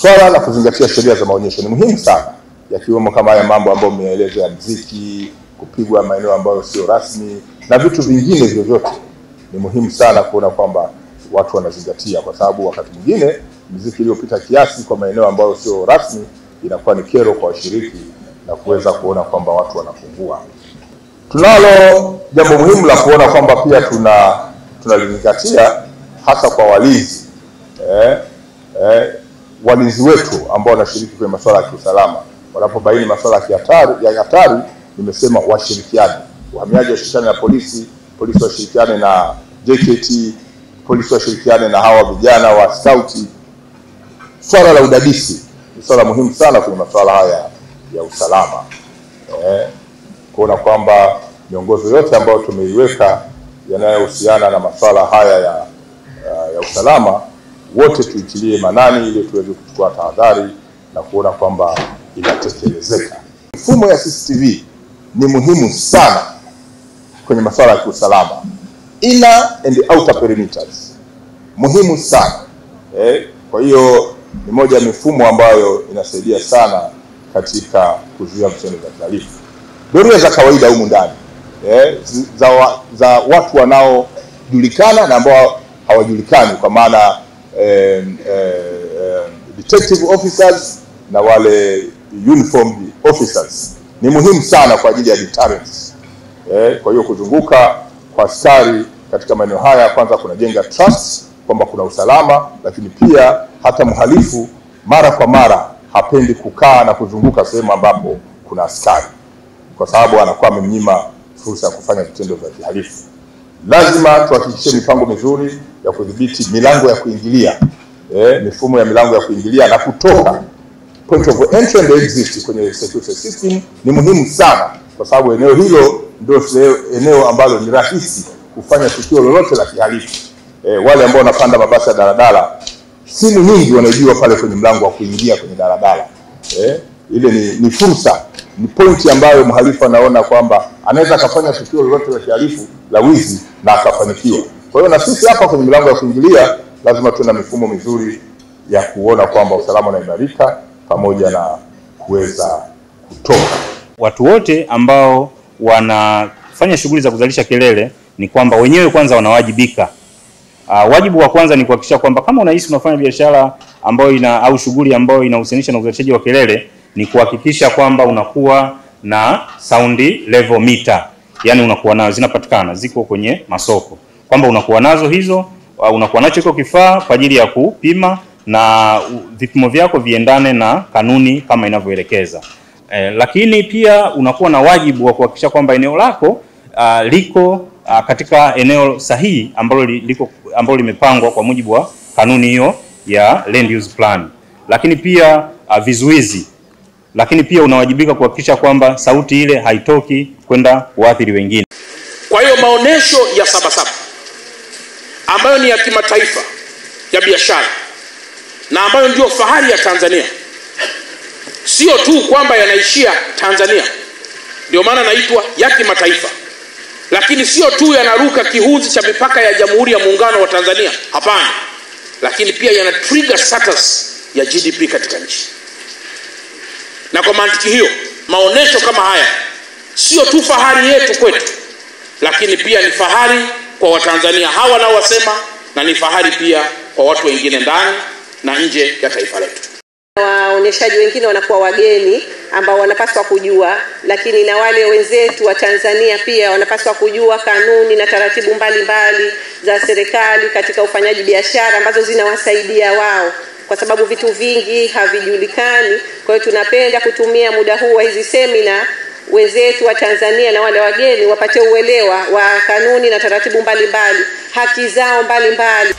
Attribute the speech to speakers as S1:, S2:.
S1: Swala la kuzingatia sheria za maonyesho ni muhimu sana, yakiwemo kama haya mambo ambayo mmeeleza ya muziki, kupigwa maeneo ambayo sio rasmi na vitu vingine vyovyote. Ni muhimu sana kuona kwamba watu wanazingatia, kwa sababu wakati mwingine muziki iliyopita kiasi kwa maeneo ambayo sio rasmi inakuwa ni kero kwa washiriki na kuweza kuona kwamba watu wanapungua. Tunalo jambo muhimu la kuona kwamba pia tunalizingatia hasa kwa walinzi. Walinzi wetu ambao wanashiriki kwenye masuala ya kiusalama, wanapobaini masuala ya hatari, nimesema washirikiane. Wahamiaji washirikiane na polisi washirikiane na JKT, polisi washirikiane na hawa vijana wa scouti. Swala la udadisi ni swala muhimu sana kwenye masuala haya ya usalama. Kuona kwamba miongozo yote ambayo tumeiweka yanayohusiana na masuala haya ya usalama wote tuitilie manani ili tuweze kuchukua tahadhari na kuona kwamba inatekelezeka. Mfumo ya CCTV ni muhimu sana kwenye masuala ya usalama. Inner and outer perimeters muhimu sana. Kwa hiyo ni moja ya mifumo ambayo inasaidia sana katika kuzuia vitendo vya kihalifu. Doria za kawaida humu ndani, za watu wanaojulikana na ambao hawajulikani, kwa maana detective officers na wale uniformed officers, ni muhimu sana kwa ajili ya deterrence. Kwa hiyo kuzunguka kwa askari katika maeneo haya, kwanza kunajenga trust kwamba kuna usalama, lakini pia hata mhalifu mara kwa mara hapendi kukaa na kuzunguka sehemu ambapo kuna askari, kwa sababu anakuwa amemnyima fursa ya kufanya vitendo vya kihalifu. Lazima tuhakikishe mipango mizuri ya kudhibiti milango ya kuingilia, mifumo ya milango ya kuingilia na kutoka, point of entry and exit kwenye security system ni muhimu sana, kwa sababu eneo hilo ndio eneo ambalo ni rahisi kufanya tukio lolote la kihalifu. Wale ambao wanapanda mabasi ya daladala, simu nyingi wanaibiwa pale kwenye mlango wa kuingia kwenye daladala. Ile ni fursa, ni pointi ambayo mhalifu anaona kwamba anaweza akafanya tukio lolote la kihalifu la wizi na akafanikiwa. Kwa hiyo na sisi hapa kwenye milango ya kuingilia lazima tuwe na mifumo mizuri ya kuona kwamba usalama unaimarika pamoja na kuweza kutoka.
S2: Watu wote ambao wanafanya shughuli za kuzalisha kelele ni kwamba wenyewe kwanza wanawajibika. Wajibu wa kwanza ni kuhakikisha kwamba kama unahisi unafanya biashara ambayo au shughuli ambayo inahusianisha na uzalishaji wa kelele, ni kuhakikisha kwamba unakuwa na sound level meter. Yani unakuwa nazo, zinapatikana, ziko kwenye masoko, kwamba unakuwa nazo hizo, unakuwa nacho iko kifaa kwa ajili ya kupima na vipimo vyako viendane na kanuni kama inavyoelekeza. Lakini pia unakuwa na wajibu wa kuhakikisha kwamba eneo lako liko katika eneo sahihi ambalo limepangwa kwa mujibu wa kanuni hiyo ya land use plan. Lakini pia vizuizi. Lakini pia unawajibika kuhakikisha kwamba sauti ile haitoki kwenda kuathiri wengine.
S3: Kwa hiyo maonesho ya Sabasaba ambayo ni ya kimataifa ya biashara na ambayo ndio fahari ya Tanzania, sio tu kwamba yanaishia Tanzania, ndio maana naitwa ya kimataifa, lakini sio tu yanaruka kihuzi cha mipaka ya Jamhuri ya Muungano wa Tanzania, hapana, lakini pia yana trigger status ya GDP katika nchi. Na kwa mantiki hiyo, maonesho kama haya sio tu fahari yetu kwetu, lakini pia ni fahari kwa Watanzania hawa nao wasema, na ni fahari pia kwa watu wengine ndani na nje ya taifa letu.
S4: Waoneshaji wengine wanakuwa wageni ambao wanapaswa kujua, lakini na wale wenzetu wa Tanzania pia wanapaswa kujua kanuni na taratibu mbalimbali za serikali katika ufanyaji biashara ambazo zinawasaidia wao, kwa sababu vitu vingi havijulikani. Kwa hiyo tunapenda kutumia muda huu wa hizi semina wenzetu wa Tanzania na wale wageni wapate uelewa wa kanuni na taratibu mbalimbali, haki zao mbalimbali.